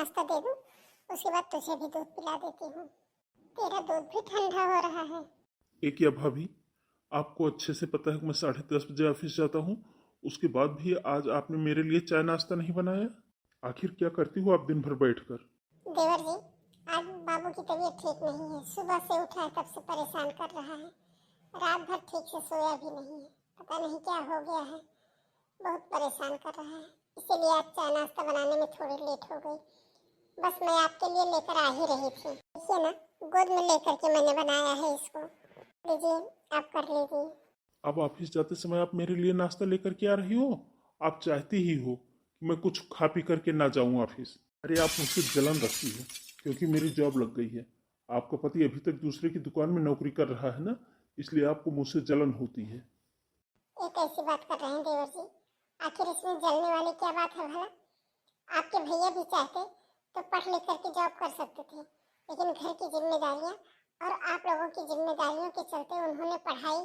नाश्ता दे दूं, उसके बाद तुझे भी दूध पिला देती हूँ। तेरा दूध भी ठंडा हो रहा है। एक या भाभी, आपको अच्छे से पता है कि मैं 10:30 बजे ऑफिस जाता हूँ। उसके बाद भी आज आपने मेरे लिए चाय नाश्ता नहीं बनाया। आखिर क्या करती हो आप दिन भर बैठकर? देवर जी, आज बाबू की तबीयत ठीक नहीं है। सुबह से उठा है तब से परेशान कर रहा है। रात भर ठीक से सोया भी नहीं है। पता नहीं क्या हो गया है, बहुत परेशान कर रहा है। इसीलिए आज चाय नाश्ता बनाने में थोड़ी लेट हो गई। बस मैं आपके लिए लेकर आ ही रही थी। देखिए ना, गोद में लेकर के मैंने बनाया है इसको। लीजिए, आप कर लीजिए। अब ऑफिस जाते समय आप मेरे लिए नाश्ता लेकर के आ रही हो। आप चाहती ही हो कि मैं कुछ खा पी करके ना जाऊं ऑफिस। अरे आप मुझसे जलन रखती हो क्योंकि मेरी जॉब लग गई है। आपका पति अभी तक दूसरे की दुकान में नौकरी कर रहा है ना, इसलिए आपको मुझसे जलन होती है। ये कैसी बात कर रहे हैं देवर जी? आखिर इसमें जलने वाली क्या बात है भला? आपके भैया भी चाहते तो पढ़ लिख करके जॉब कर सकते थे, लेकिन घर की जिम्मेदारियां और आप लोगों की जिम्मेदारियों के चलते उन्होंने पढ़ाई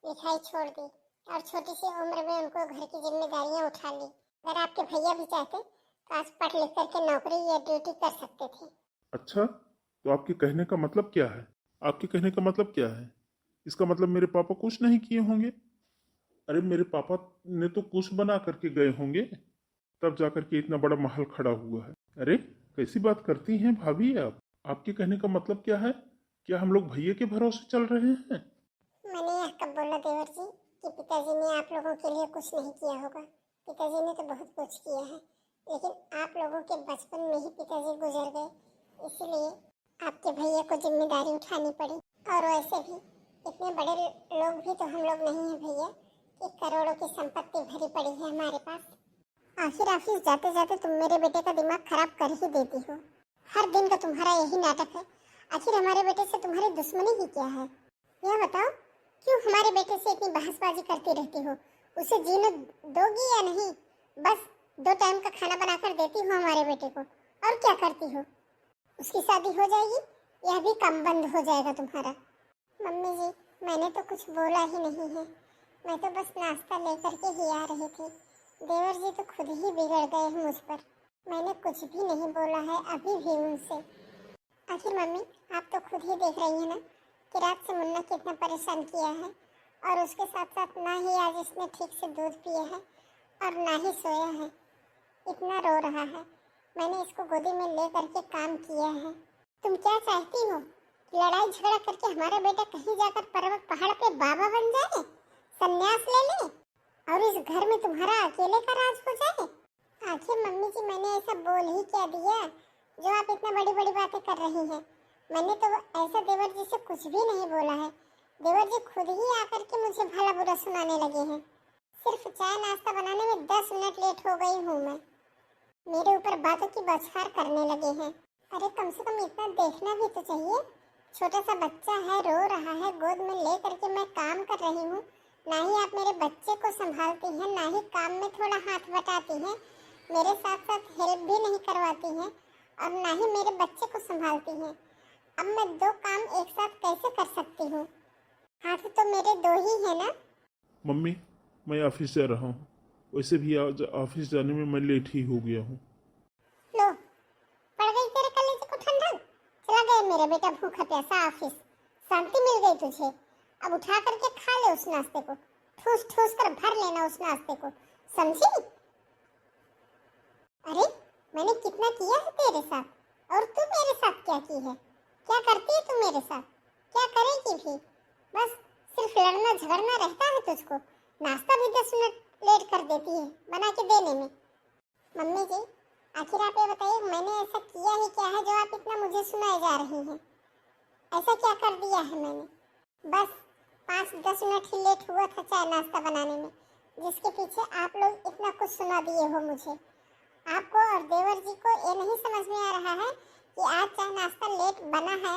लिखाई छोड़ दी और छोटी सी उम्र में उनको घर की जिम्मेदारियां उठा ली। अगर आपके भैया भी चाहते तो आज पढ़ लिख करके नौकरी या ड्यूटी कर सकते थे। अच्छा, तो आपके कहने का मतलब क्या है? आपके कहने का मतलब क्या है? इसका मतलब मेरे पापा कुछ नहीं किए होंगे। अरे मेरे पापा ने तो कुछ बना करके गए होंगे, तब जाकर के इतना बड़ा महल खड़ा हुआ है। अरे कैसी बात करती हैं भाभी आप? आपके कहने का मतलब क्या है? क्या हम लोग भैया के भरोसे चल रहे हैं? मैंने यह कब बोला देवर जी कि पिताजी ने आप लोगों के लिए कुछ नहीं किया होगा? पिताजी ने तो बहुत कुछ किया है, लेकिन आप लोगों के बचपन में ही पिताजी गुजर गए, इसलिए आपके भैया को जिम्मेदारी उठानी पड़ी। और वैसे भी इतने बड़े लोग भी तो हम लोग नहीं हैं भैया कि करोड़ों की संपत्ति भरी पड़ी है हमारे पास। आखिर ऑफिस जाते जाते तुम मेरे बेटे का दिमाग खराब कर ही देती हो। हर दिन का तुम्हारा यही नाटक है। आखिर हमारे बेटे से तुम्हारी दुश्मनी ही क्या है? यह बताओ, क्यों हमारे बेटे से इतनी बहसबाजी करती रहती हो? उसे जीने दोगी या नहीं? बस 2 टाइम का खाना बनाकर देती हो हमारे बेटे को, और क्या करती हो? उसकी शादी हो जाएगी, यह भी काम बंद हो जाएगा तुम्हारा। मम्मी जी, मैंने तो कुछ बोला ही नहीं है। मैं तो बस नाश्ता लेकर के ही आ रही थी। देवर जी तो खुद ही बिगड़ गए हैं मुझ पर। मैंने कुछ भी नहीं बोला है अभी भी उनसे। आखिर मम्मी, आप तो खुद ही देख रही हैं ना कि रात से मुन्ना कितना परेशान किया है, और उसके साथ साथ ना ही आज इसने ठीक से दूध पिया है और ना ही सोया है। इतना रो रहा है। मैंने इसको गोदी में ले करके काम किया है। तुम क्या चाहती हो कि लड़ाई झगड़ा करके हमारा बेटा कहीं जाकर पर्वत पहाड़ पे बाबा बन जाए, संन्यास ले ले और इस घर में तुम्हारा अकेले का राज हो जाए? आखिर मम्मी जी, मैंने ऐसा बोल ही क्या दिया जो आप इतना बड़ी बड़ी बातें कर रही हैं? मैंने तो ऐसा देवर जी से कुछ भी नहीं बोला है। देवर जी खुद ही आकर के मुझे भला बुरा सुनाने लगे हैं। सिर्फ चाय नाश्ता बनाने में 10 मिनट लेट हो गई हूँ मैं। मेरे ऊपर बातों की बौछार करने लगे हैं। अरे कम से कम इतना देखना भी तो चाहिए। छोटा सा बच्चा है, रो रहा है, गोद में ले करके मैं काम कर रही हूँ। ना ही आप मेरे बच्चे को संभालती हैं, ना ही काम में थोड़ा हाथ बटाती हैं, मेरे साथ साथ हेल्प भी नहीं करवाती हैं, और ना ही मेरे बच्चे को संभालती हैं। अब मैं 2 काम एक साथ कैसे कर सकती हूँ? हाथ तो मेरे 2 ही है ना। मम्मी, मैं ऑफिस जा रहा हूँ। वैसे भी आज ऑफिस जाने में मैं लेट ही हो गया हूँ। लो, पड़ गई तेरे कलेजे को ठंडक। चला गया मेरा बेटा भूखा प्यासा ऑफिस। शांति मिल गई तुझे। अब उठा करके खा ले उस नाश्ते को, ठूस ठूस कर भर लेना उस नाश्ते को, समझी? अरे मैंने कितना किया है तेरे साथ, और तू मेरे साथ क्या की है? क्या करती है तू मेरे साथ? क्या करेगी भी? बस सिर्फ लड़ना झगड़ना रहता है तुझको। नाश्ता भी 10 मिनट लेट कर देती है बना के देने में। मम्मी जी, आखिर आप ये बताइए, मैंने ऐसा किया ही क्या है जो आप इतना मुझे सुनाए जा रही हैं? ऐसा क्या कर दिया है मैंने? बस 5-10 मिनट ही लेट हुआ था चाय नाश्ता बनाने में, जिसके पीछे आप लोग इतना कुछ सुना दिए हो मुझे। आपको और देवर जी को ये नहीं समझ में आ रहा है कि आज चाय नाश्ता लेट बना है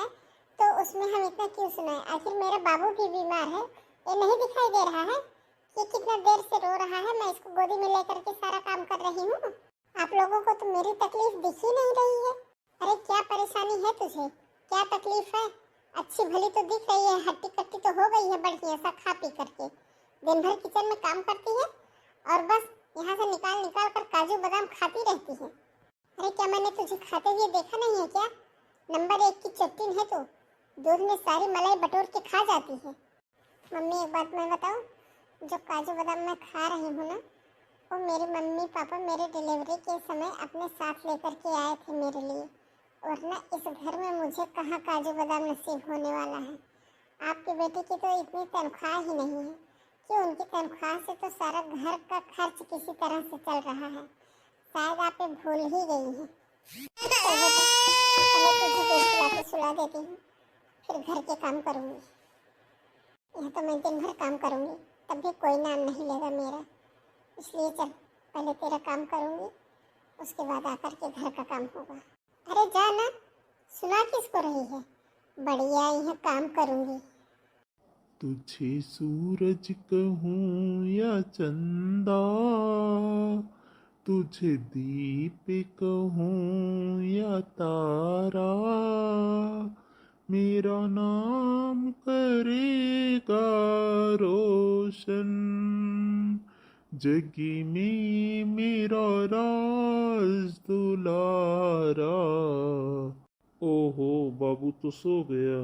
तो उसमें हम इतना क्यों सुनाए? आखिर मेरा बाबू भी बीमार है, ये नहीं दिखाई दे रहा है कि कितना देर से रो रहा है? मैं इसको गोदी में लेकर के सारा काम कर रही हूँ। आप लोगों को तो मेरी तकलीफ दिख ही नहीं रही है। अरे क्या परेशानी है तुझे? क्या तकलीफ है? अच्छी भली तो दिख रही है, हट्टी कट्टी तो हो गई है बढ़िया सा खा पी करके। दिन भर किचन में काम करती है और बस यहाँ से निकाल निकाल कर काजू बादाम खाती रहती है। अरे क्या मैंने तुझे खाते हुए देखा नहीं है क्या? नंबर 1 की चट्टीन है तू। दूध में सारी मलाई बटोर के खा जाती है। मम्मी एक बात मैं बताऊं, जो काजू बादाम मैं खा रही हूँ ना, वो मेरे मम्मी पापा मेरे डिलीवरी के समय अपने साथ लेकर के आए थे मेरे लिए। वरना इस घर में मुझे कहाँ काजू बादाम नसीब होने वाला है। आपके बेटे की तो इतनी तनख्वाह ही नहीं है कि उनकी तनख्वाह से तो सारा घर का खर्च किसी तरह से चल रहा है। शायद आप ये भूल ही गई हैं। चल बेटा, पहले तुझे दूध पिला के सुला देती हूँ, फिर घर के काम करूँगी। यह तो मैं दिन भर काम करूँगी, तब भी कोई नाम नहीं लेगा मेरा। इसलिए चल, पहले तेरा काम करूँगी, उसके बाद आकर के घर का काम होगा। अरे जा ना, सुना किसको रही है? बढ़िया यह काम करूँगी। तुझे सूरज कहूँ या चंदा, तुझे दीप कहूँ या तारा, मेरा नाम करेगा रोशन, जगी में मेरा राज दुलारा। ओहो, बाबू तो सो गया।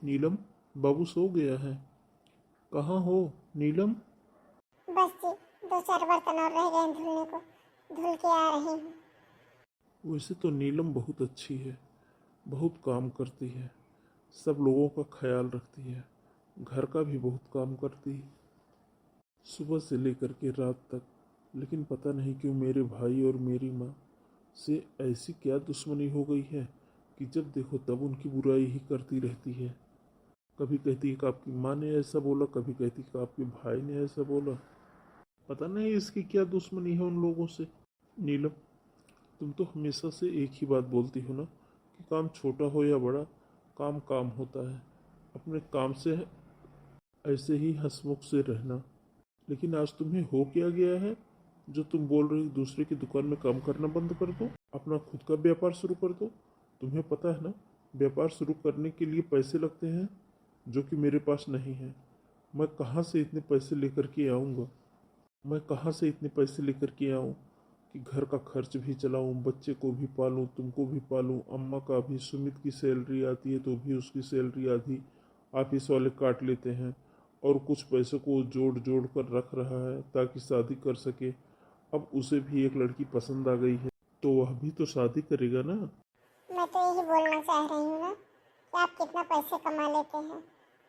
नीलम, बाबू सो गया है। कहाँ हो नीलम? बस जी, 2-4 बर्तन और रह गए धुलने को, धुल के आ रही हूँ। वैसे तो नीलम बहुत अच्छी है, बहुत काम करती है, सब लोगों का ख्याल रखती है, घर का भी बहुत काम करती है, सुबह से लेकर के रात तक। लेकिन पता नहीं क्यों मेरे भाई और मेरी माँ से ऐसी क्या दुश्मनी हो गई है कि जब देखो तब उनकी बुराई ही करती रहती है। कभी कहती है कि आपकी माँ ने ऐसा बोला, कभी कहती है कि आपके भाई ने ऐसा बोला। पता नहीं इसकी क्या दुश्मनी है उन लोगों से। नीलम, तुम तो हमेशा से एक ही बात बोलती हो ना कि काम छोटा हो या बड़ा, काम काम होता है। अपने काम से ऐसे ही हंसमुख से रहना। लेकिन आज तुम्हें हो क्या गया है जो तुम बोल रही हो दूसरे की दुकान में काम करना बंद कर दो, अपना खुद का व्यापार शुरू कर दो? तुम्हें पता है ना, व्यापार शुरू करने के लिए पैसे लगते हैं जो कि मेरे पास नहीं है। मैं कहाँ से इतने पैसे लेकर के आऊँगा? मैं कहाँ से इतने पैसे लेकर के आऊँ कि घर का खर्च भी चलाऊँ, बच्चे को भी पालूँ, तुमको भी पालूँ, अम्मा का भी, सुमित की सैलरी आती है तो भी उसकी सैलरी आधी ऑफिस वाले काट लेते हैं, और कुछ पैसों को जोड़ जोड़ कर रख रहा है ताकि शादी कर सके। अब उसे भी एक लड़की पसंद आ गई है तो वह भी तो शादी करेगा ना। मैं तो यही बोलना चाह रही हूँ ना कि आप कितना पैसे कमा लेते हैं।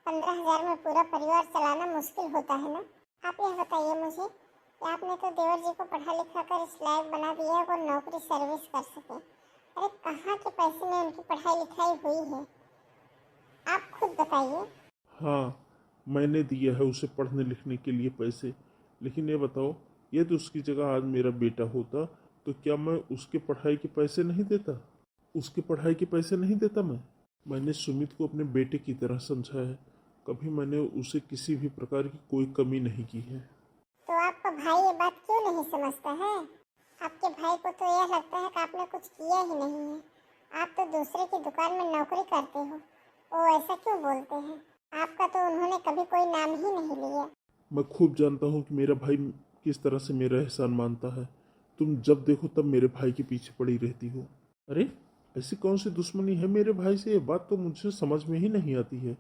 15,000 में पूरा परिवार चलाना मुश्किल होता है ना। आप यह बताइए मुझे कि आपने तो देवर जी को पढ़ा लिखा कर इस लायक बना दिया है वो नौकरी सर्विस कर सके। अरे कहाँ के पैसे में उनकी पढ़ाई लिखाई हुई है, आप खुद बताइए। हाँ, मैंने दिया है उसे पढ़ने लिखने के लिए पैसे। लेकिन ये बताओ, यदि उसकी जगह आज मेरा बेटा होता तो क्या मैं उसके पढ़ाई के पैसे नहीं देता? उसके पढ़ाई के पैसे नहीं देता मैं? मैंने सुमित को अपने बेटे की तरह समझा है, कभी मैंने उसे किसी भी प्रकार की कोई कमी नहीं की है। तो आपका भाई ये बात क्यों नहीं समझता है? आपके भाई को तो यह लगता है कि आपने कुछ किया ही नहीं है। आप तो दूसरे की दुकान में नौकरी करते हो, वो ऐसा क्यों बोलते हैं? आपका तो उन्होंने कभी कोई नाम ही नहीं लिया। मैं खूब जानता हूँ कि मेरा भाई किस तरह से मेरा एहसान मानता है। तुम जब देखो तब मेरे भाई के पीछे पड़ी रहती हो। अरे, ऐसी कौन सी दुश्मनी है मेरे भाई से? ये बात तो मुझे समझ में ही नहीं आती है।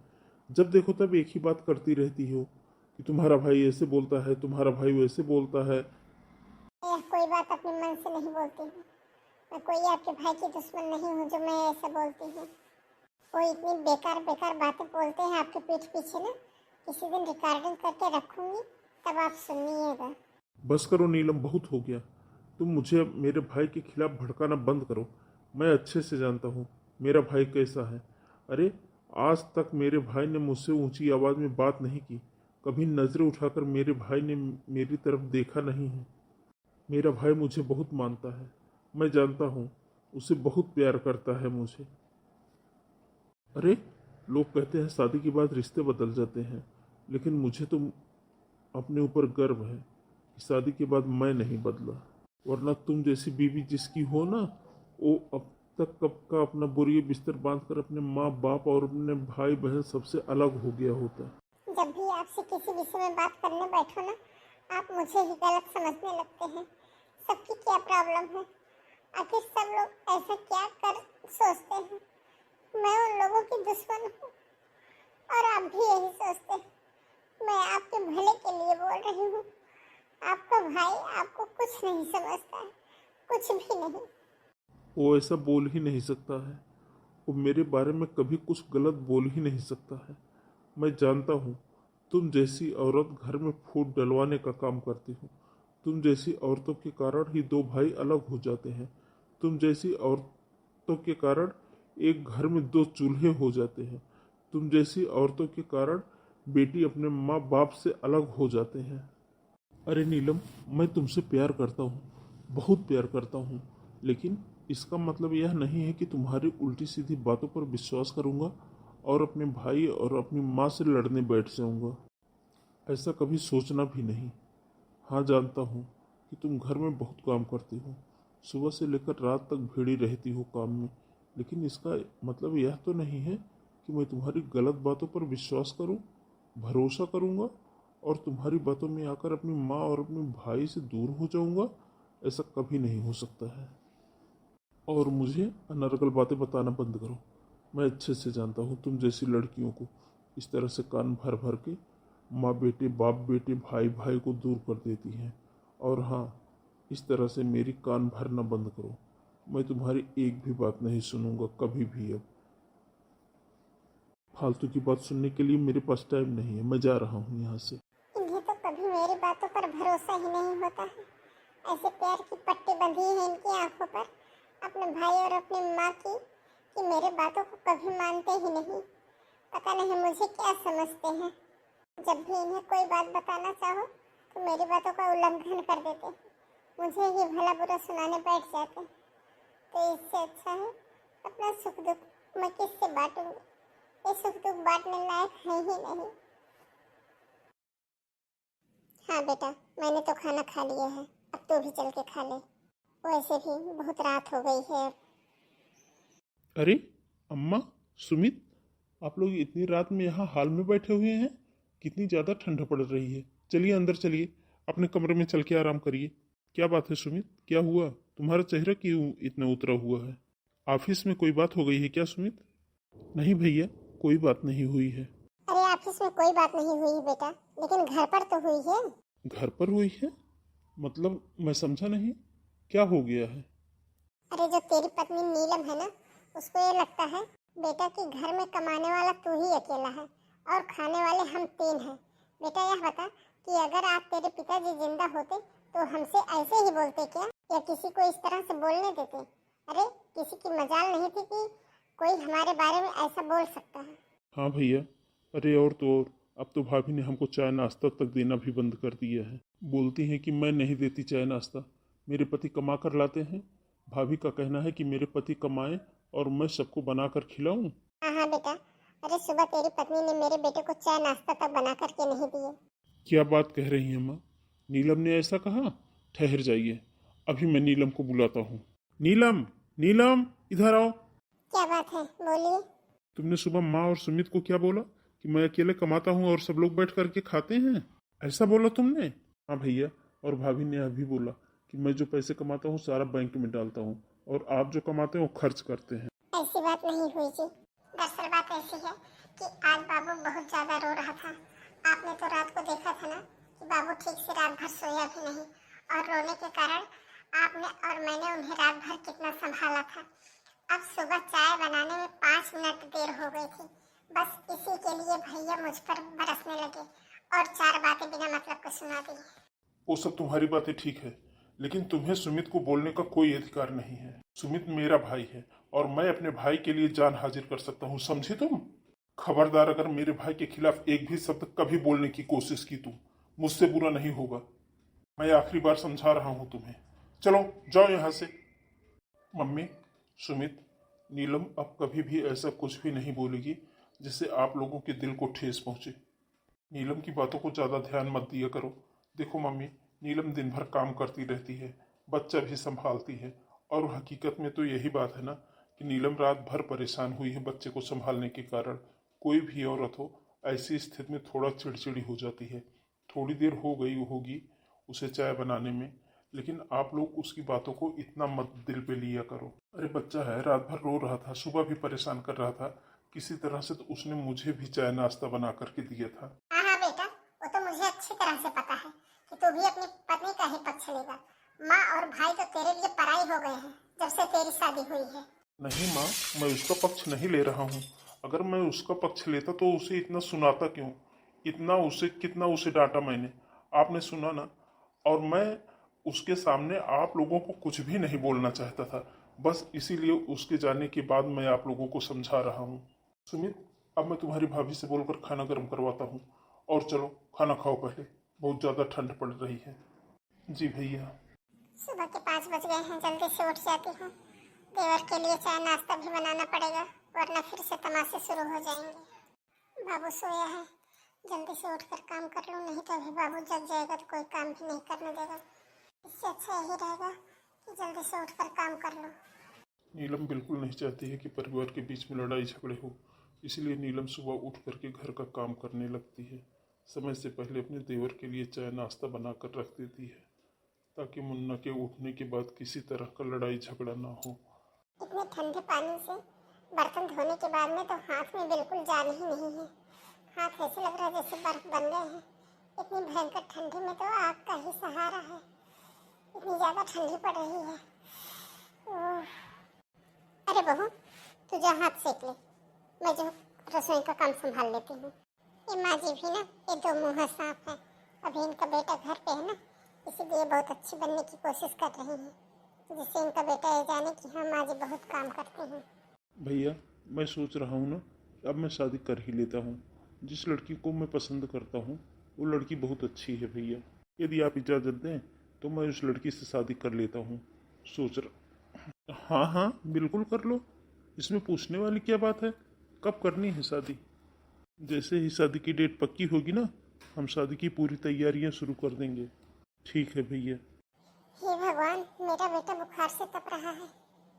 जब देखो तब एक ही बात करती रहती हो कि तुम्हारा भाई ऐसे बोलता है, तुम्हारा भाई वैसे बोलता है। यह कोई बात अपने मन से नहीं बोलती हूँ। मैं कोई आपके भाई की दुश्मन नहीं हूँ जो मैं ऐसा बोलती हूँ। वो इतनी बेकार बेकार बातें बोलते हैं आपके पीठ पीछे ना, किसी दिन रिकॉर्डिंग करके रखूंगी, तब आप सुनिएगा। बस करो नीलम, बहुत हो गया। तुम मुझे अब मेरे भाई के खिलाफ भड़काना बंद करो। मैं अच्छे से जानता हूँ मेरा भाई कैसा है। अरे, आज तक मेरे भाई ने मुझसे ऊंची आवाज़ में बात नहीं की, कभी नज़रें उठाकर मेरे भाई ने मेरी तरफ देखा नहीं है। मेरा भाई मुझे बहुत मानता है, मैं जानता हूँ, उसे बहुत प्यार करता है मुझे। अरे, लोग कहते हैं शादी के बाद रिश्ते बदल जाते हैं, लेकिन मुझे तो अपने ऊपर गर्व है कि शादी के बाद मैं नहीं बदला। वरना तुम जैसी बीवी जिसकी हो ना, वो तक कब का अपना बोरिए बिस्तर बांधकर अपने माँ बाप और अपने भाई बहन सबसे अलग हो गया होता। जब भी आपसे किसी विषय में बात करने बैठो ना, आप मुझे ही गलत समझने लगते हैं। सबकी क्या प्रॉब्लम है? आखिर सब लोग ऐसा क्या कर सोचते हैं? मैं उन लोगों की दुश्मन हूँ और आप भी यही सोचते हैं। मैं आपके भले के लिए बोल रही हूँ। आपका भाई आपको कुछ नहीं समझता है, कुछ भी नहीं। वो ऐसा बोल ही नहीं सकता है। वो मेरे बारे में कभी कुछ गलत बोल ही नहीं सकता है। मैं जानता हूँ तुम जैसी औरत घर में फूट डलवाने का काम करती हो। तुम जैसी औरतों के कारण ही दो भाई अलग हो जाते हैं। तुम जैसी औरतों के कारण एक घर में दो चूल्हे हो जाते हैं। तुम जैसी औरतों के कारण बेटी अपने माँ बाप से अलग हो जाते हैं। अरे नीलम, मैं तुमसे प्यार करता हूँ, बहुत प्यार करता हूँ, लेकिन इसका मतलब यह नहीं है कि तुम्हारी उल्टी सीधी बातों पर विश्वास करूँगा और अपने भाई और अपनी माँ से लड़ने बैठ जाऊँगा। ऐसा कभी सोचना भी नहीं। हाँ, जानता हूँ कि तुम घर में बहुत काम करती हो, सुबह से लेकर रात तक भिड़ी रहती हो काम में, लेकिन इसका मतलब यह तो नहीं है कि मैं तुम्हारी गलत बातों पर विश्वास करूँ, भरोसा करूँगा और तुम्हारी बातों में आकर अपनी माँ और अपने भाई से दूर हो जाऊँगा। ऐसा कभी नहीं हो सकता है। और मुझे अनर्गल बातें बताना बंद करो। मैं अच्छे से जानता हूँ तुम जैसी लड़कियों को इस तरह से कान भर भर के माँ बेटे, बाप बेटे, भाई भाई को दूर कर देती हैं। और हाँ, इस तरह से मेरी कान भरना बंद करो। मैं तुम्हारी एक भी बात नहीं सुनूंगा कभी भी। अब फालतू की बात सुनने के लिए मेरे पास टाइम नहीं है। मैं जा रहा हूँ यहाँ से। इन्हें तो कभी मेरी बातों पर भरोसा ही नहीं होता है। ऐसे प्यार की पट्टी बंधी है इनकी आंखों पर अपने भाई और अपनी माँ की, कि मेरे बातों को कभी मानते ही नहीं। पता नहीं मुझे क्या समझते हैं। जब भी इन्हें कोई बात बताना चाहो तो मेरी बातों का उल्लंघन कर देते हैं, मुझे ही भला बुरा सुनाने बैठ जाते हैं। तो इससे अच्छा है अपना सुख दुख मैं किससे बांटूंगी? ये सुख दुख बांटने लायक है ही नहीं। हाँ बेटा, मैंने तो खाना खा लिया है, अब तू भी चल के खा ले। वैसे भी बहुत रात हो गई है। अरे अम्मा, सुमित, आप लोग इतनी रात में यहाँ हाल में बैठे हुए हैं? कितनी ज़्यादा ठंड पड़ रही है। चलिए अंदर चलिए, अपने कमरे में चल के आराम करिए। क्या बात है सुमित, क्या हुआ? तुम्हारा चेहरा क्यों इतना उतरा हुआ है? ऑफिस में कोई बात हो गई है क्या सुमित? नहीं भैया, कोई बात नहीं हुई है। अरे ऑफिस में कोई बात नहीं हुई है बेटा, लेकिन घर पर तो हुई है। घर पर हुई है? मतलब मैं समझा नहीं, क्या हो गया है? अरे जो तेरी पत्नी नीलम है ना, उसको ये लगता है बेटा कि घर में कमाने वाला तू ही अकेला है और खाने वाले हम तीन हैं। बेटा यह बता कि अगर आप तेरे पिताजी जिंदा होते तो हमसे ऐसे ही बोलते क्या, या किसी को इस तरह से बोलने देते? अरे किसी की मजाल नहीं थी कि कोई हमारे बारे में ऐसा बोल सकता है। हाँ भैया, अरे और तो और, अब तो भाभी ने हमको चाय नाश्ता तक देना भी बंद कर दिया है। बोलती हैं कि मैं नहीं देती चाय नाश्ता, मेरे पति कमा कर लाते हैं। भाभी का कहना है कि मेरे पति कमाएं और मैं सबको बना कर खिलाऊं। हाँ हाँ बेटा, अरे सुबह तेरी पत्नी ने मेरे बेटे को चाय नाश्ता तक बना करके नहीं दिए। क्या बात कह रही हैं माँ? नीलम ने ऐसा कहा? ठहर जाइए, अभी मैं नीलम को बुलाता हूँ। नीलम, नीलम, इधर आओ। क्या बात है, बोलिए। तुमने सुबह माँ और सुमित को क्या बोला कि मैं अकेले कमाता हूँ और सब लोग बैठ करके खाते हैं? ऐसा बोला तुमने? हाँ भैया, और भाभी ने अभी बोला कि मैं जो पैसे कमाता हूँ सारा बैंक में डालता हूँ और आप जो कमाते हो खर्च करते हैं। ऐसी बात नहीं हुई जी। दरअसल बात ऐसी है कि आज बाबू बहुत ज्यादा रो रहा था। आपने तो रात को देखा था ना कि बाबू ठीक से रात भर सोया भी नहीं, और रोने के कारण आपने और मैंने उन्हें रात भर कितना संभाला था। अब सुबह चाय बनाने में 5 मिनट देर हो गई थी। बस इसी के लिए भैया मुझ पर बरसने लगे और 4 बातें बिना मतलब के सुना दी। वो सब तुम्हारी बातें ठीक है, लेकिन तुम्हें सुमित को बोलने का कोई अधिकार नहीं है। सुमित मेरा भाई है और मैं अपने भाई के लिए जान हाजिर कर सकता हूँ, समझी तुम? खबरदार, अगर मेरे भाई के खिलाफ एक भी शब्द कभी बोलने की कोशिश की तुम, मुझसे बुरा नहीं होगा। मैं आखिरी बार समझा रहा हूँ तुम्हें। चलो जाओ यहाँ से। मम्मी, सुमित, नीलम अब कभी भी ऐसा कुछ भी नहीं बोलेगी जिससे आप लोगों के दिल को ठेस पहुंचे। नीलम की बातों को ज़्यादा ध्यान मत दिया करो। देखो मम्मी, नीलम दिन भर काम करती रहती है, बच्चा भी संभालती है, और हकीकत में तो यही बात है ना कि नीलम रात भर परेशान हुई है बच्चे को संभालने के कारण। कोई भी औरत हो ऐसी स्थिति में थोड़ा चिड़चिड़ी हो जाती है। थोड़ी देर हो गई होगी उसे चाय बनाने में, लेकिन आप लोग उसकी बातों को इतना मत दिल पे लिया करो। अरे बच्चा है, रात भर रो रहा था, सुबह भी परेशान कर रहा था, किसी तरह से तो उसने मुझे भी चाय नाश्ता बना करके दिया था। हाँ हाँ बेटा, वो तो मुझे अच्छी तरह से पता है कि तू भी अपनी पत्नी का ही पक्ष लेगा। माँ और भाई तो तेरे लिए पराई हो गए हैं जब से तेरी शादी हुई है। नहीं माँ, मैं उसका पक्ष नहीं ले रहा हूँ। अगर मैं उसका पक्ष लेता तो उसे इतना सुनाता क्यों? इतना उसे कितना उसे डांटा मैंने, आपने सुना ना। और मैं उसके सामने आप लोगों को कुछ भी नहीं बोलना चाहता था, बस इसीलिए उसके जाने के बाद मैं आप लोगों को समझा रहा हूँ। सुमित, अब मैं तुम्हारी भाभी से बोलकर खाना गर्म करवाता हूँ, और चलो खाना खाओ पहले, बहुत ज़्यादा ठंड पड़ रही है। जी भैया। सुबह के 5 बज गए हैं, जल्दी से उठ जाती हूँ। देवर के लिए चाय नाश्ता भी बनाना पड़ेगा, वरना फिर से तमाशे शुरू हो जाएंगे। बाबू सोया है, जल्दी से उठकर काम कर लूँ, नहीं तो अभी बाबू जग जाएगा तो कोई काम भी नहीं करने देगा। इससे अच्छा यही रहेगा कि जल्दी से उठकर काम कर लूँ। नीलम बिल्कुल नहीं चाहती है कि परिवार के बीच में लड़ाई झगड़े हो, इसलिए नीलम सुबह उठ करके घर का काम करने लगती है। समय से पहले अपने देवर के लिए चाय नाश्ता बनाकर रख देती है, ताकि मुन्ना के उठने के बाद किसी तरह का लड़ाई झगड़ा ना हो। इतने ठंडे पानी से बर्तन धोने के बाद में तो हाथ में बिल्कुल जान ही नहीं है। हाथ ऐसे लग रहा है जैसे बर्फ बन गए हैं। इतनी भयंकर ठंडी में तो आग का ही सहारा है। इतनी ज्यादा ठंडी पड़ रही है। अरे बहू, तू जा हाथ सेक ले, मैं जो रसोई का काम संभाल लेती हूँ। ये माँ जी भी ना ये दो मुँह सांप है। अभी इनका बेटा घर पे है ना, इसीलिए बहुत अच्छी बनने की कोशिश कर रही है, जिससे इनका बेटा ये जाने कि हाँ माँ जी बहुत काम करती हैं। भैया, मैं सोच रहा हूँ ना, अब मैं शादी कर ही लेता हूँ। जिस लड़की को मैं पसंद करता हूँ वो लड़की बहुत अच्छी है भैया। यदि आप इजाज़त दें तो मैं उस लड़की से शादी कर लेता हूँ। सोच रहा। हाँ हाँ, बिल्कुल कर लो, इसमें पूछने वाली क्या बात है। कब करनी है शादी? जैसे ही शादी की डेट पक्की होगी ना, हम शादी की पूरी तैयारियां शुरू कर देंगे। ठीक है भैया। हे भगवान, मेरा बेटा बुखार से तप रहा है।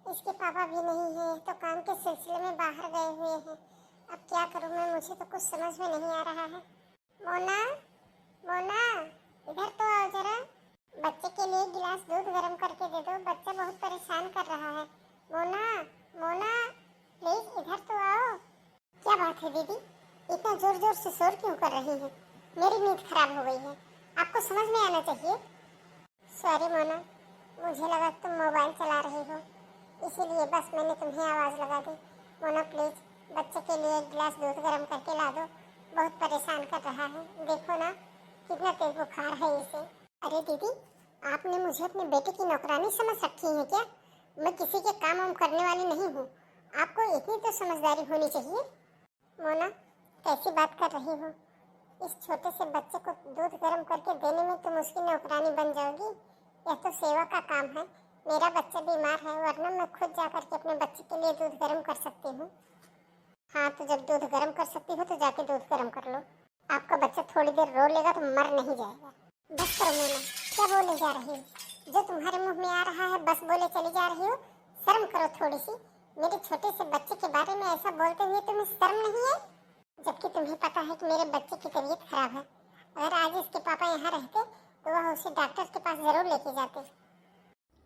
इसके पापा भी नहीं है तो काम के सिलसिले में बाहर गए हुए हैं। अब क्या करूं मैं, मुझे तो कुछ समझ में नहीं आ रहा है। मोना, मोना, इधर तो आओ जरा। बच्चे के लिए गिलास दूध गर्म करके दे दो, बच्चा बहुत परेशान कर रहा है। मोना, मोना, प्लीज इधर तो आओ। क्या बात है दीदी, इतना जोर जोर से शोर क्यों कर रही हैं? मेरी नींद खराब हो गई है, आपको समझ में आना चाहिए। सॉरी मोना, मुझे लगा तुम मोबाइल चला रही हो, इसीलिए बस मैंने तुम्हें आवाज़ लगा दी। मोना प्लीज़ बच्चे के लिए एक गिलास दूध गर्म करके ला दो, बहुत परेशान कर रहा है। देखो ना कितना तेज बुखार है इसे। अरे दीदी, आपने मुझे अपने बेटे की नौकरानी समझ रखी है क्या? मैं किसी के काम वाम करने वाली नहीं हूँ, आपको इतनी तो समझदारी होनी चाहिए। मोना, कैसी बात कर रही हो? इस छोटे से बच्चे को दूध गर्म करके देने में तुम उसकी नौकरानी बन जाओगी? यह तो सेवा का काम है। मेरा बच्चा बीमार है, वरना मैं खुद जाकर के अपने बच्चे के लिए दूध गर्म कर सकती हूँ। हाँ, तो जब दूध गर्म कर सकती हो तो जाके दूध गर्म कर लो। आपका बच्चा थोड़ी देर रो लेगा तो मर नहीं जाएगा। बस करो मोना, क्या बोले जा रही हो? जो तुम्हारे मुंह में आ रहा है बस बोले चली जा रही हो। शर्म करो थोड़ी सी। मेरे छोटे से बच्चे के बारे में ऐसा बोलते हुए तुम्हें शर्म नहीं है? जबकि तुम्हें पता है कि मेरे बच्चे की तबीयत खराब है। अगर आज इसके पापा यहाँ रहते तो वह उसे डॉक्टर के पास जरूर लेके जाते।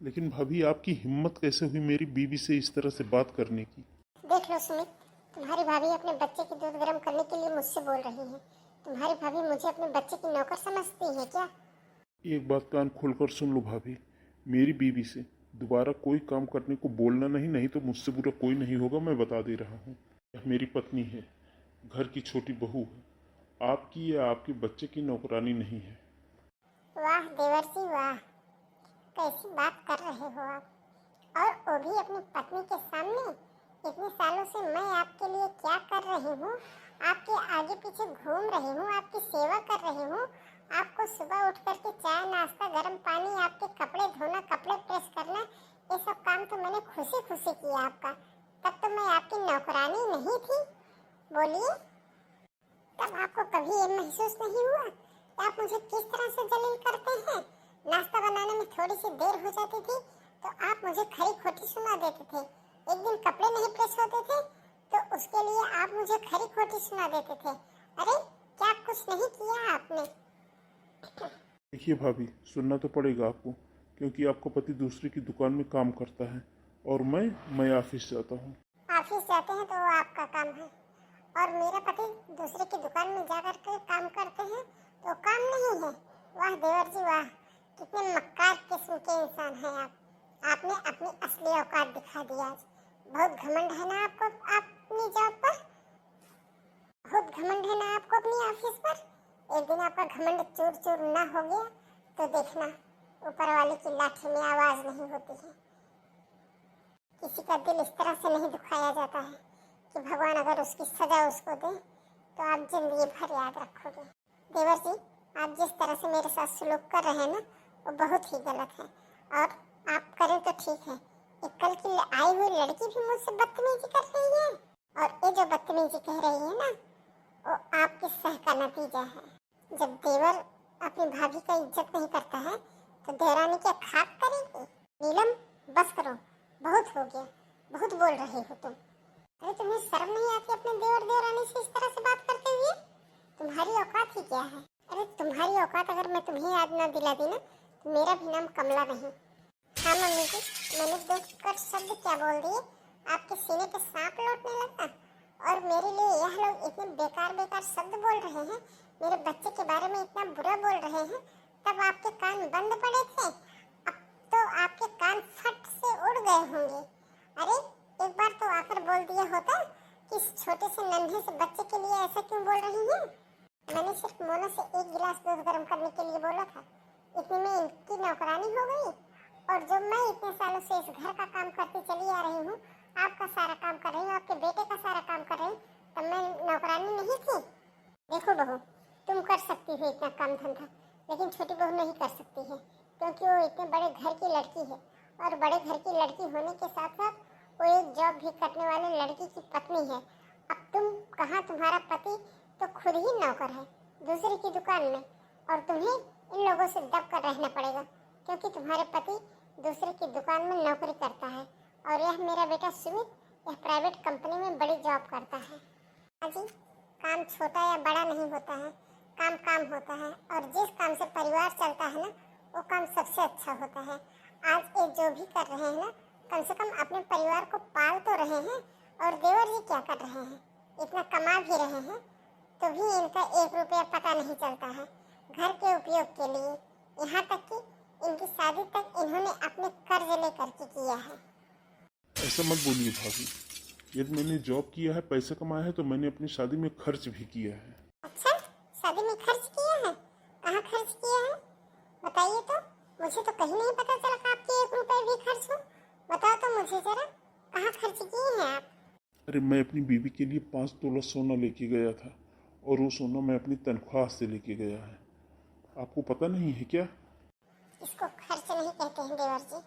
लेकिन भाभी, आपकी हिम्मत कैसे हुई मेरी बीवी से इस तरह से बात करने की? देख लो सुमित, तुम्हारी भाभी अपने बच्चे की दूध गर्म करने के लिए मुझसे बोल रही है। तुम्हारी भाभी मुझे अपने बच्चे की नौकर समझती है क्या? एक बात कान खोलकर सुन लो भाभी, मेरी बीवी से दोबारा कोई काम करने को बोलना नहीं, नहीं तो मुझसे बुरा कोई नहीं होगा, मैं बता दे रहा हूँ। यह मेरी पत्नी है, घर की छोटी बहू है, आपकी या आपके बच्चे की नौकरानी नहीं है। वाह देवर जी वाह, कैसी बात कर रहे हो आप, और वो भी अपनी पत्नी के सामने। इतने सालों से मैं आपके लिए क्या कर रही हूँ, आपके आगे पीछे घूम रही हूँ, आपकी सेवा कर रही हूँ। आपको सुबह उठ करके चाय नाश्ता गर्म पानी, आपके कपड़े धोना, कपड़े प्रेस करना, ये सब काम तो मैंने खुशी खुशी किया आपका। तब तो मैं आपकी नौकरानी नहीं थी। बोलिए, तब आपको कभी ये महसूस नहीं हुआ कि आप मुझे किस तरह से जलील करते हैं? नाश्ता बनाने में थोड़ी सी देर हो जाती थी तो आप मुझे खरी खोटी सुना देते थे। एक दिन कपड़े नहीं प्रेस होते थे तो उसके लिए आप मुझे खरी खोटी सुना देते थे। अरे क्या कुछ नहीं किया आपने? देखिए भाभी, सुनना तो पड़ेगा आपको, क्योंकि आपका पति दूसरे की दुकान में काम करता है और मैं ऑफिस जाता हूँ। ऑफिस जाते हैं तो वो आपका काम है, और मेरा पति दूसरे की दुकान में जाकर के काम करते हैं तो काम नहीं है। वाह देवर जी वाह, कितने मक्कार किस्म के इंसान हैं आप। आपने अपनी असली औकात दिखा दी आज। बहुत घमंड है ना आपको अपनी जॉब पर, बहुत घमंड है ना आपको अपनी ऑफिस पर। एक दिन आपका घमंड चूर चूर ना हो गया तो देखना, ऊपर वाले की लाठी में आवाज नहीं होती है। किसी का दिल इस तरह से नहीं दुखाया जाता है कि भगवान अगर उसकी सजा उसको दे तो आप जिंदगी भर याद रखोगे। देवर जी, आप जिस तरह से मेरे साथ सलूक कर रहे हैं ना, वो बहुत ही गलत है। और आप करें तो ठीक है, एक कल की आई हुई लड़की भी मुझसे बदतमीजी कर रही है, और ये जो बदतमीजी कह रही है ना, वो आपके सह का नतीजा है। जब देवर अपनी भाभी का इज्जत नहीं करता है तो देवरानी क्या खाक करेगी? नीलम, बस करो, बहुत हो गया, बहुत बोल रहे हो तुम। अरे तुम्हें शर्म नहीं आती अपने देवर देवरानी से इस तरह से बात करते हुए? तुम्हारी औकात ही क्या है? अरे तुम्हारी औकात अगर मैं तुम्हें याद ना दिला दी ना तो मेरा भी नाम कमला नहीं। हाँ मम्मी जी, मैंने दो कट शब्द क्या बोल दिए, आपके सीने पे सांप लौटने लगा। और मेरे लिए यह लोग इतने बेकार बेकार शब्द बोल रहे हैं, मेरे बच्चे के बारे में इतना बुरा बोल रहे हैं, तब आपके कान बंद पड़े थे। अब तो आपके कान फट से उड़ गए होंगे। अरे एक बार तो आकर बोल दिया होता कि इस छोटे से नन्हे से बच्चे के लिए ऐसा क्यों बोल रही हैं? मैंने सिर्फ मोना से एक गिलास दूध गर्म करने के लिए बोला था, इतने में इनकी नौकरानी हो गई। और जो मैं इतने सालों से इस घर का काम करती चली आ रही हूँ, आपका सारा काम कर रही हूँ, आपके बेटे का सारा काम कर रही हूँ, तब मैं नौकरानी नहीं थी? देखो बहू, तुम कर सकती हो इतना काम धंधा, लेकिन छोटी बहू नहीं कर सकती है, क्योंकि वो इतने बड़े घर की लड़की है। और बड़े घर की लड़की होने के साथ साथ वो एक जॉब भी करने वाले लड़की की पत्नी है। अब तुम कहाँ, तुम्हारा पति तो खुद ही नौकर है दूसरे की दुकान में, और तुम्हें इन लोगों से दब कर रहना पड़ेगा, क्योंकि तुम्हारे पति दूसरे की दुकान में नौकरी करता है, और यह मेरा बेटा सुमित यह प्राइवेट कंपनी में बड़ी जॉब करता है। अजी, काम छोटा या बड़ा नहीं होता है, काम काम होता है, और जिस काम से परिवार चलता है ना, वो काम सबसे अच्छा होता है। आज ये जो भी कर रहे हैं ना, कम से कम अपने परिवार को पाल तो रहे हैं। और देवर जी क्या कर रहे हैं, इतना कमा भी रहे हैं तो भी इनका 1 रुपया पता नहीं चलता है घर के उपयोग के लिए। यहाँ तक कि इनकी शादी तक इन्होंने अपने कर्ज लेकर के किया है। ऐसा मत बोलिए भाभी, यदि मैंने जॉब किया है, पैसे कमाया है, तो मैंने अपनी शादी में खर्च भी किया है। अच्छा, शादी में खर्च किया है? कहाँ खर्च किया है बताइए तो, मुझे तो कहीं नहीं पता चला कि आपके 1 रुपए भी खर्च हो। बताओ तो मुझे जरा, कहाँ खर्च किए हैं आप? अरे मैं अपनी बीवी के लिए 5 तोला सोना लेके गया था, और वो सोना मैं अपनी तनख्वाह से लेके गया है। आपको पता नहीं है क्या? इसको खर्च नहीं कहते हैं देवर जी,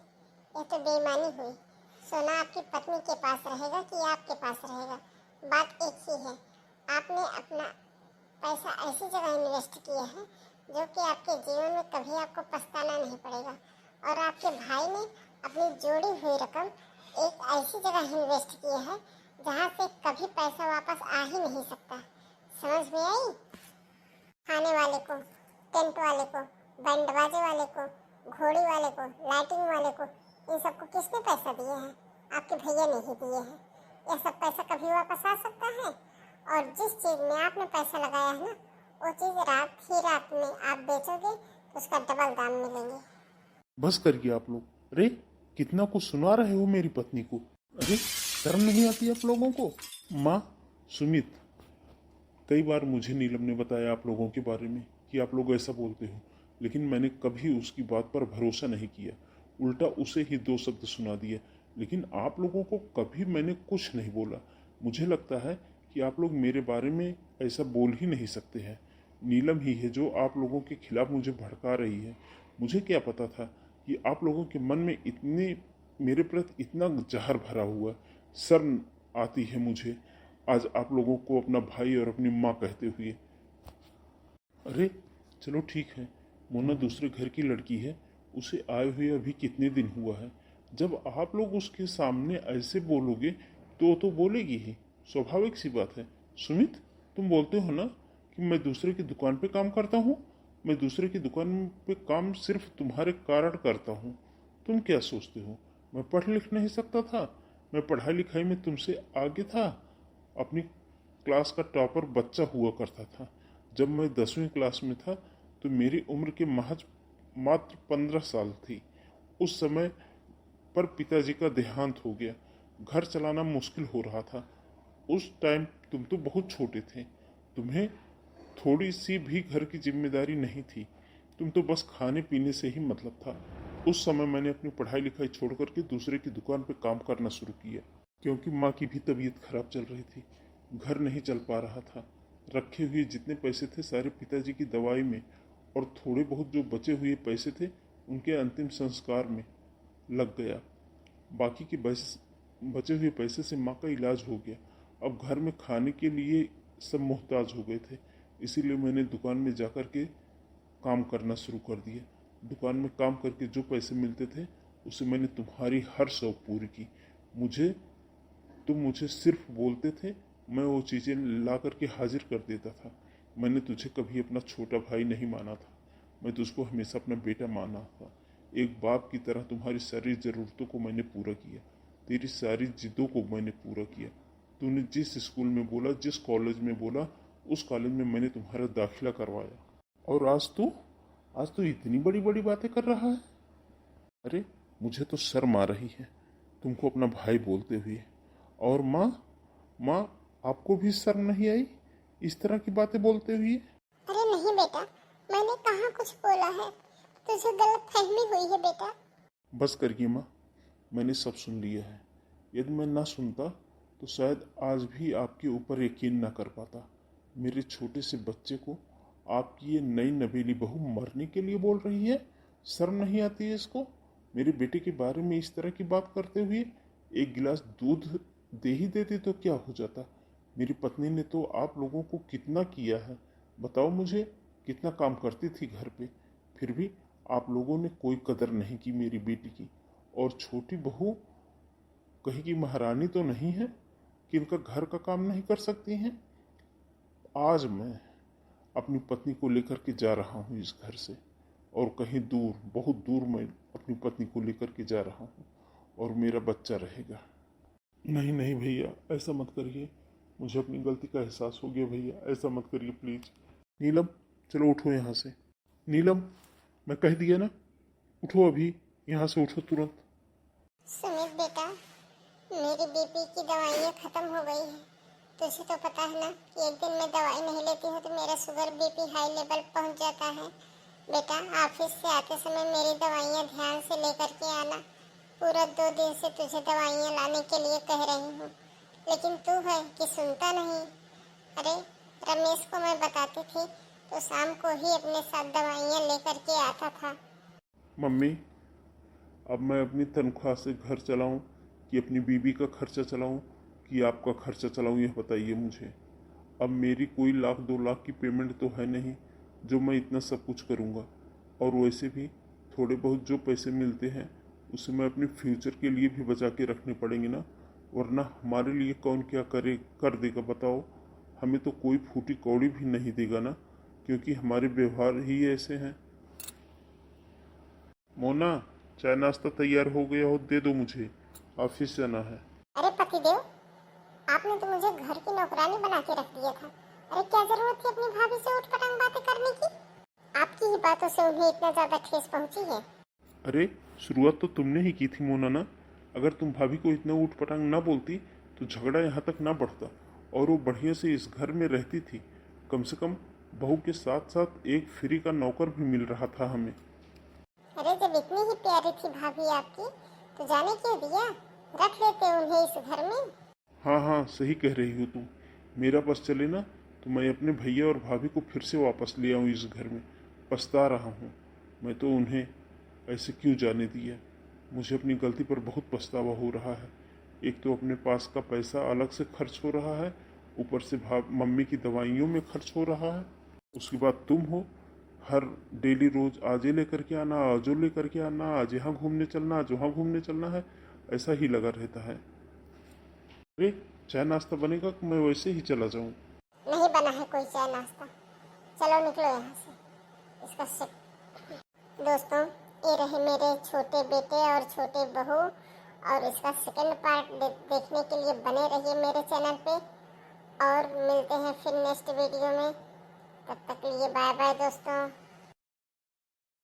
यह तो बेईमानी हुई। सोना आपकी पत्नी के पास रहेगा कि आपके पास रहेगा, बात एक ही है। आपने अपना पैसा ऐसी जगह इन्वेस्ट किया है जो कि आपके जीवन में कभी आपको पछताना नहीं पड़ेगा। और आपके भाई ने अपनी जोड़ी हुई रकम एक ऐसी जगह इन्वेस्ट की है जहाँ से कभी पैसा वापस आ ही नहीं सकता। समझ में आई? खाने वाले को, टेंट वाले को, बैंड बाजे वाले को, घोड़ी वाले को, लाइटिंग वाले को, इन सबको किसने पैसा दिया है? आपके भैया ने ही दिए हैं। यह सब पैसा कभी वापस आ सकता है? और जिस चीज में आपने पैसा लगाया है ना, वो चीज रात ही रात में आप बेचोगे तो उसका डबल दाम मिलेंगे। बस करिए आप लोग। अरे कितना कुछ सुना रहे हो मेरी पत्नी को। अरे शर्म नहीं आती आप लोगों को? माँ, सुमित, कई बार मुझे नीलम ने बताया आप लोगों के बारे में कि आप लोग ऐसा बोलते हो, लेकिन मैंने कभी उसकी बात पर भरोसा नहीं किया, उल्टा उसे ही 2 शब्द सुना दिए। लेकिन आप लोगों को कभी मैंने कुछ नहीं बोला। मुझे लगता है कि आप लोग मेरे बारे में ऐसा बोल ही नहीं सकते हैं। नीलम ही है जो आप लोगों के खिलाफ मुझे भड़का रही है। मुझे क्या पता था कि आप लोगों के मन में इतने मेरे प्रति इतना जहर भरा हुआ। शर्म आती है मुझे आज आप लोगों को अपना भाई और अपनी माँ कहते हुए। अरे चलो ठीक है, मोना दूसरे घर की लड़की है, उसे आए हुए अभी कितने दिन हुआ है। जब आप लोग उसके सामने ऐसे बोलोगे तो बोलेगी ही, स्वाभाविक सी बात है। सुमित, तुम बोलते हो ना कि मैं दूसरे की दुकान पे काम करता हूँ, मैं दूसरे की दुकान पे काम सिर्फ तुम्हारे कारण करता हूँ। तुम क्या सोचते हो मैं पढ़ लिख नहीं सकता था? मैं पढ़ाई लिखाई में तुमसे आगे था, अपनी क्लास का टॉपर बच्चा हुआ करता था। जब मैं 10वीं क्लास में था तो मेरी उम्र के महज मात्र 15 साल थी। उस समय पर पिताजी का देहांत हो गया, घर चलाना मुश्किल हो रहा था। उस टाइम तुम तो बहुत छोटे थे, तुम्हें थोड़ी सी भी घर की जिम्मेदारी नहीं थी, तुम तो बस खाने पीने से ही मतलब था। उस समय मैंने अपनी पढ़ाई लिखाई छोड़ करके दूसरे की दुकान पर काम करना शुरू किया, क्योंकि माँ की भी तबीयत खराब चल रही थी, घर नहीं चल पा रहा था। रखे हुए जितने पैसे थे सारे पिताजी की दवाई में, और थोड़े बहुत जो बचे हुए पैसे थे उनके अंतिम संस्कार में लग गया। बाकी के बचे हुए पैसे से माँ का इलाज हो गया। अब घर में खाने के लिए सब मोहताज हो गए थे, इसीलिए मैंने दुकान में जाकर के काम करना शुरू कर दिया। दुकान में काम करके जो पैसे मिलते थे उससे मैंने तुम्हारी हर शौक पूरी की। तुम मुझे सिर्फ बोलते थे, मैं वो चीज़ें ला करके हाजिर कर देता था। मैंने तुझे कभी अपना छोटा भाई नहीं माना था, मैं तुझको हमेशा अपना बेटा माना था। एक बाप की तरह तुम्हारी सारी ज़रूरतों को मैंने पूरा किया, तेरी सारी जिद्दों को मैंने पूरा किया। तूने जिस स्कूल में बोला, जिस कॉलेज में बोला, उस कॉलेज में मैंने तुम्हारा दाखिला करवाया। और आज तो इतनी बड़ी बड़ी बातें कर रहा है। अरे मुझे तो शर्म आ रही है तुमको अपना भाई बोलते हुए। और माँ, आपको भी शर्म नहीं आई इस तरह की बातें बोलते हुए? अरे नहीं बेटा, मैंने कहाँ कुछ बोला है, तुझे गलत फहमी हुई है बेटा। बस करिए माँ, मैंने सब सुन लिया है। यदि मैं ना सुनता तो शायद आज भी आपके ऊपर यकीन ना कर पाता। मेरे छोटे से बच्चे को आपकी ये नई नवेली बहू मरने के लिए बोल रही है। शर्म नहीं आती है इसको? मेरे बेटे के बारे में इस तरह की बात करते हुए। एक गिलास दूध दे ही देती तो क्या हो जाता। मेरी पत्नी ने तो आप लोगों को कितना किया है, बताओ मुझे, कितना काम करती थी घर पे, फिर भी आप लोगों ने कोई कदर नहीं की मेरी बेटी की। और छोटी बहू कहीं की महारानी तो नहीं है कि इनका घर का काम नहीं कर सकती हैं। आज मैं अपनी पत्नी को लेकर के जा रहा हूँ इस घर से, और कहीं दूर, बहुत दूर मैं अपनी पत्नी को लेकर के जा रहा हूँ, और मेरा बच्चा रहेगा। नहीं नहीं भैया, ऐसा मत करिए, मुझे अपनी गलती का एहसास हो गया भैया, ऐसा मत करिए प्लीज। नीलम, चलो उठो यहाँ से। नीलम, मैं कह दिया ना, उठो अभी, यहाँ से उठो तुरंत। सुमित बेटा, मेरी बीपी की दवाइयाँ खत्म हो गई है। तुझे तो पता है ना कि एक दिन मैं दवाई नहीं लेती हूँ तो मेरा शुगर बीपी हाई लेवल पहुँच जाता है। बेटा, ऑफिस से आते समय मेरी दवाइयाँ ध्यान से लेकर के आना। पूरा 2 दिन से तुझे दवाइयाँ लाने के लिए कह रही हूँ, लेकिन तू है कि सुनता नहीं। अरे रमेश को मैं बताती थी तो शाम को ही अपने साथ दवाइयाँ लेकर के आता था। मम्मी, अब मैं अपनी तनख्वाह से घर चलाऊं कि अपनी बीबी का खर्चा चलाऊं कि आपका खर्चा चलाऊं, यह बताइए मुझे। अब मेरी कोई 1,00,000-2,00,000 की पेमेंट तो है नहीं जो मैं इतना सब कुछ करूंगा। और वैसे भी थोड़े बहुत जो पैसे मिलते हैं उसे मैं अपने फ्यूचर के लिए भी बचा के रखने पड़ेंगे ना, वरना हमारे लिए कौन क्या कर देगा बताओ। हमें तो कोई फूटी कौड़ी भी नहीं देगा ना, क्योंकि हमारे व्यवहार ही ऐसे हैं। मोना, चाय नाश्ता तैयार हो गया हो, दे दो मुझे, ऑफिस जाना है। अरे पतिदेव, आपने तो मुझे घर की नौकरानी बना के रख दिया था। अरे क्या जरूरत थी अपनी भाभी से उठपटांग बातें करने की? आपकी ही बातों से उन्हें इतना ज्यादा ठेस पहुंची है। अरे शुरुआत तो तुमने ही की थी मोना ना। अगर तुम भाभी को इतना ऊट पटांग ना बोलती तो झगड़ा यहाँ तक ना बढ़ता, और वो बढ़िया से इस घर में रहती थी। कम से कम बहू के साथ साथ एक फ्री का नौकर भी मिल रहा था हमें। अरे जब इतनी ही प्यारी थी भाभी आपकी तो जाने क्यों दिया, रख लेते उन्हें इस घर में। हाँ हाँ, सही कह रही हो तुम। मेरा बस चले ना तो मैं अपने भैया और भाभी को फिर से वापस ले आऊँ इस घर में। पछता रहा हूँ, मैं तो उन्हें ऐसे क्यों जाने दिया। मुझे अपनी गलती पर बहुत पछतावा हो रहा है। एक तो अपने पास का पैसा अलग से खर्च हो रहा है, ऊपर से मम्मी की दवाइयों में खर्च हो रहा है, उसके बाद तुम हो हर डेली रोज आज ये लेकर के आना, आज वो लेकर के आना, आज यहाँ घूमने चलना, आज वहाँ घूमने चलना है, ऐसा ही लगा रहता है। अरे चाय नाश्ता बनेगा कि मैं वैसे ही चला जाऊँ? नहीं बना है कोई चाय नाश्ता, चलो निकलो यहाँ से। इसका दोस्तों, ये रहे मेरे छोटे बेटे और छोटे बहू, और इसका सेकंड पार्ट देखने के लिए बने रहिए मेरे चैनल पे, और मिलते हैं फिर नेक्स्ट वीडियो में। तब तक के लिए बाय बाय दोस्तों।